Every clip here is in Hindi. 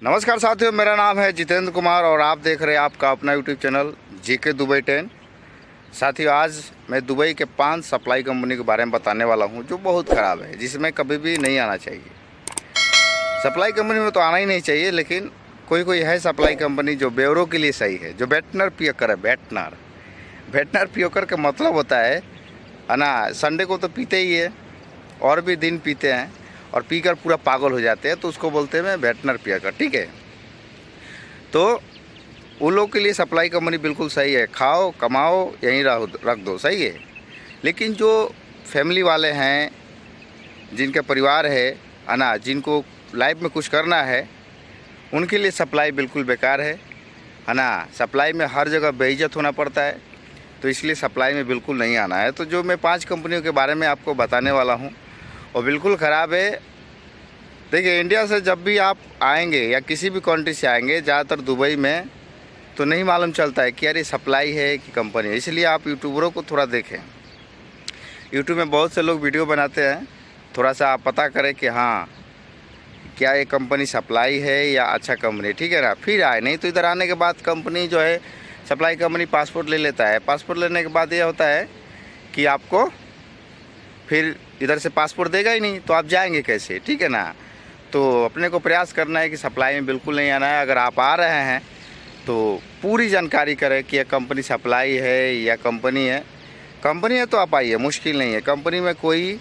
नमस्कार साथियों, मेरा नाम है जितेंद्र कुमार और आप देख रहे हैं आपका अपना यूट्यूब चैनल जीके दुबई 10। साथियों, आज मैं दुबई के 5 सप्लाई कंपनी के बारे में बताने वाला हूं जो बहुत ख़राब है, जिसमें कभी भी नहीं आना चाहिए। सप्लाई कंपनी में तो आना ही नहीं चाहिए, लेकिन कोई कोई है सप्लाई कंपनी जो बेवरों के लिए सही है, जो वेटनर पियोकर है। वेटनर पियोकर का मतलब होता है ना, संडे को तो पीते ही है और भी दिन पीते हैं और पीकर पूरा पागल हो जाते हैं, तो उसको बोलते हैं वेटनर पियोकर। ठीक है, तो उन लोगों के लिए सप्लाई कंपनी बिल्कुल सही है। खाओ, कमाओ, यहीं रख दो, सही है। लेकिन जो फैमिली वाले हैं, जिनका परिवार है ना, जिनको लाइफ में कुछ करना है, उनके लिए सप्लाई बिल्कुल बेकार है ना। सप्लाई में हर जगह बेइज्जत होना पड़ता है, तो इसलिए सप्लाई में बिल्कुल नहीं आना है। तो जो मैं 5 कंपनियों के बारे में आपको बताने वाला हूँ वो बिल्कुल ख़राब है। देखिए, इंडिया से जब भी आप आएंगे या किसी भी कंट्री से आएंगे, ज़्यादातर दुबई में तो नहीं मालूम चलता है कि यार ये सप्लाई है कि कंपनी है। इसलिए आप यूट्यूबरों को थोड़ा देखें। यूट्यूब में बहुत से लोग वीडियो बनाते हैं, थोड़ा सा आप पता करें कि हाँ क्या ये कंपनी सप्लाई है या अच्छा कंपनी, ठीक है ना, फिर आए। नहीं तो इधर आने के बाद कंपनी जो है, सप्लाई कंपनी पासपोर्ट ले लेता है। पासपोर्ट लेने के बाद ये होता है कि आपको फिर इधर से पासपोर्ट देगा ही नहीं, तो आप जाएंगे कैसे, ठीक है ना। तो अपने को प्रयास करना है कि सप्लाई में बिल्कुल नहीं आना है। अगर आप आ रहे हैं तो पूरी जानकारी करें कि यह कंपनी सप्लाई है या कंपनी है। कंपनी है तो आप आइए, मुश्किल नहीं है। कंपनी में कोई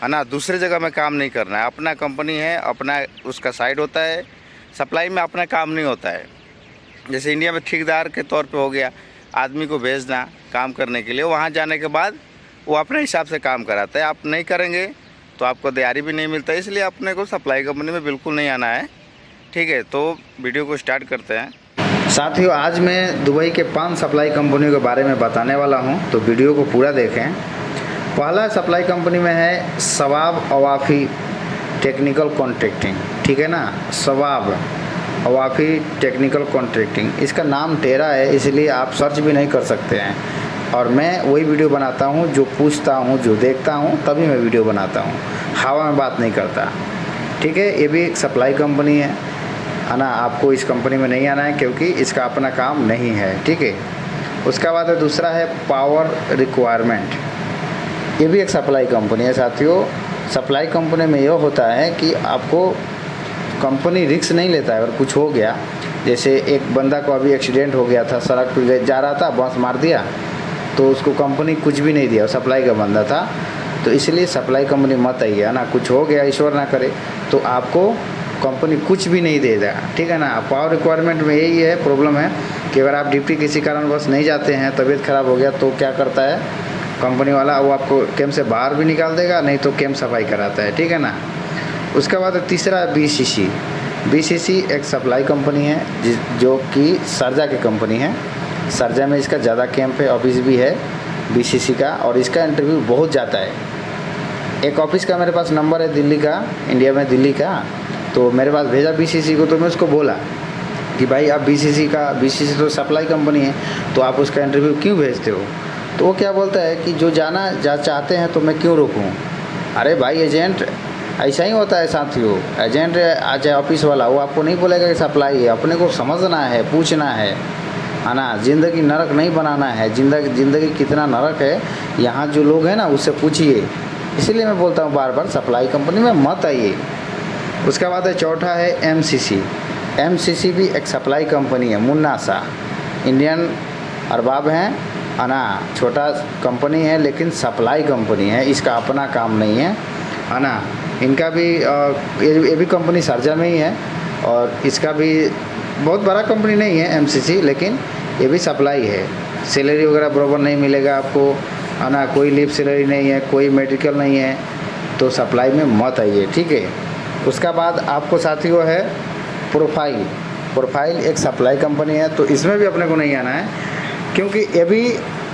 है ना दूसरे जगह में काम नहीं करना है, अपना कंपनी है, अपना उसका साइड होता है। सप्लाई में अपना काम नहीं होता है। जैसे इंडिया में ठेकेदार के तौर पे हो गया, आदमी को भेजना काम करने के लिए, वहाँ जाने के बाद वो अपने हिसाब से काम कराता है। आप नहीं करेंगे तो आपको दिहाड़ी भी नहीं मिलता। इसलिए अपने को सप्लाई कंपनी में बिल्कुल नहीं आना है, ठीक है। तो वीडियो को स्टार्ट करते हैं। साथियों, आज मैं दुबई के 5 सप्लाई कंपनियों के बारे में बताने वाला हूं, तो वीडियो को पूरा देखें। पहला सप्लाई कंपनी में है सवाब अवाफी टेक्निकल कॉन्ट्रैक्टिंग, ठीक है ना। सवाब अवाफी टेक्निकल कॉन्ट्रैक्टिंग, इसका नाम टेढ़ा है, इसलिए आप सर्च भी नहीं कर सकते हैं। और मैं वही वीडियो बनाता हूँ जो पूछता हूँ, जो देखता हूँ, तभी मैं वीडियो बनाता हूँ। हवा में बात नहीं करता, ठीक है। ये भी एक सप्लाई कंपनी है ना। आपको इस कंपनी में नहीं आना है क्योंकि इसका अपना काम नहीं है, ठीक है। उसका बाद है दूसरा है पावर रिक्वायरमेंट। ये भी एक सप्लाई कंपनी है साथियों। सप्लाई कंपनी में यह होता है कि आपको कंपनी रिस्क नहीं लेता है। अगर कुछ हो गया, जैसे एक बंदा को अभी एक्सीडेंट हो गया था, सड़क पर जा रहा था, बस मार दिया, तो उसको कंपनी कुछ भी नहीं दिया, सप्लाई का बंदा था। तो इसलिए सप्लाई कंपनी मत आइए ना। कुछ हो गया, ईश्वर ना करे, तो आपको कंपनी कुछ भी नहीं देगा, ठीक है ना। पावर रिक्वायरमेंट में यही है प्रॉब्लम है कि अगर आप ड्यूटी किसी कारणवश नहीं जाते हैं, तबीयत ख़राब हो गया, तो क्या करता है कंपनी वाला, वो आपको कैंप से बाहर भी निकाल देगा, नहीं तो कैंप सफाई कराता है, ठीक है ना। उसके बाद तीसरा है BCC। BCC एक सप्लाई कंपनी है जो कि शारजा की कंपनी है। शारजा में इसका ज़्यादा कैंप है, ऑफिस भी है BCC का, और इसका इंटरव्यू बहुत जाता है। एक ऑफिस का मेरे पास नंबर है दिल्ली का, इंडिया में दिल्ली का, तो मेरे पास भेजा BCC को। तो मैं उसको बोला कि भाई आप BCC तो सप्लाई कंपनी है, तो आप उसका इंटरव्यू क्यों भेजते हो। तो वो क्या बोलता है कि जो जा चाहते हैं तो मैं क्यों रोकूँ। अरे भाई, एजेंट ऐसा ही होता है साथियों। एजेंट आ चाहे ऑफिस वाला, वो आपको नहीं बोलेगा कि सप्लाई है। अपने को समझना है, पूछना है ना। ज़िंदगी नरक नहीं बनाना है। ज़िंदगी कितना नरक है, यहाँ जो लोग हैं ना, उससे पूछिए। इसलिए मैं बोलता हूँ बार बार, सप्लाई कंपनी में मत आइए। उसके बाद चौथा है MCC। MCC भी एक सप्लाई कंपनी है। मुन्ना शाह इंडियन अरबाब हैं ना, छोटा कंपनी है लेकिन सप्लाई कंपनी है, इसका अपना काम नहीं है ना। इनका भी ये भी कंपनी शारजा में ही है, और इसका भी बहुत बड़ा कंपनी नहीं है MCC, लेकिन ये भी सप्लाई है। सैलरी वगैरह बराबर नहीं मिलेगा आपको, है ना। कोई लीव सैलरी नहीं है, कोई मेडिकल नहीं है, तो सप्लाई में मत आइए, ठीक है। उसका बाद आपको साथियों है प्रोफाइल एक सप्लाई कंपनी है, तो इसमें भी अपने को नहीं आना है क्योंकि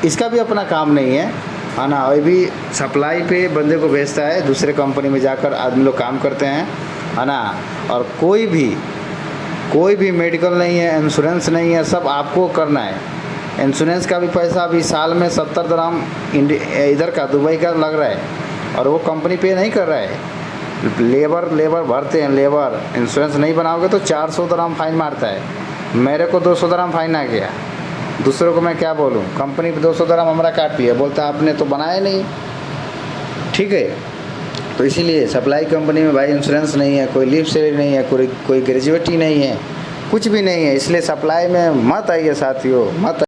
इसका भी अपना काम नहीं है ना। ये भी सप्लाई पे बंदे को भेजता है, दूसरे कंपनी में जाकर आदमी लोग काम करते हैं, है ना। और कोई भी मेडिकल नहीं है, इंश्योरेंस नहीं है, सब आपको करना है। इंश्योरेंस का भी पैसा अभी साल में 70 दरहम इधर का दुबई का लग रहा है, और वो कंपनी पे नहीं कर रहा है। लेबर भरते हैं, लेबर इंश्योरेंस नहीं बनाओगे तो 400 दरहम फाइन मारता है। मेरे को 200 दरहम फाइन आ गया, दूसरों को मैं क्या बोलूँ। कंपनी पे 200 दरहम हमारा काट लिया, बोलता आपने तो बनाया नहीं। ठीक है, तो इसीलिए सप्लाई कंपनी में भाई इंश्योरेंस नहीं है, कोई लीव सैलरी नहीं है, कोई ग्रेजुएटी नहीं है, कुछ भी नहीं है। इसलिए सप्लाई में मत आइए साथियों, मत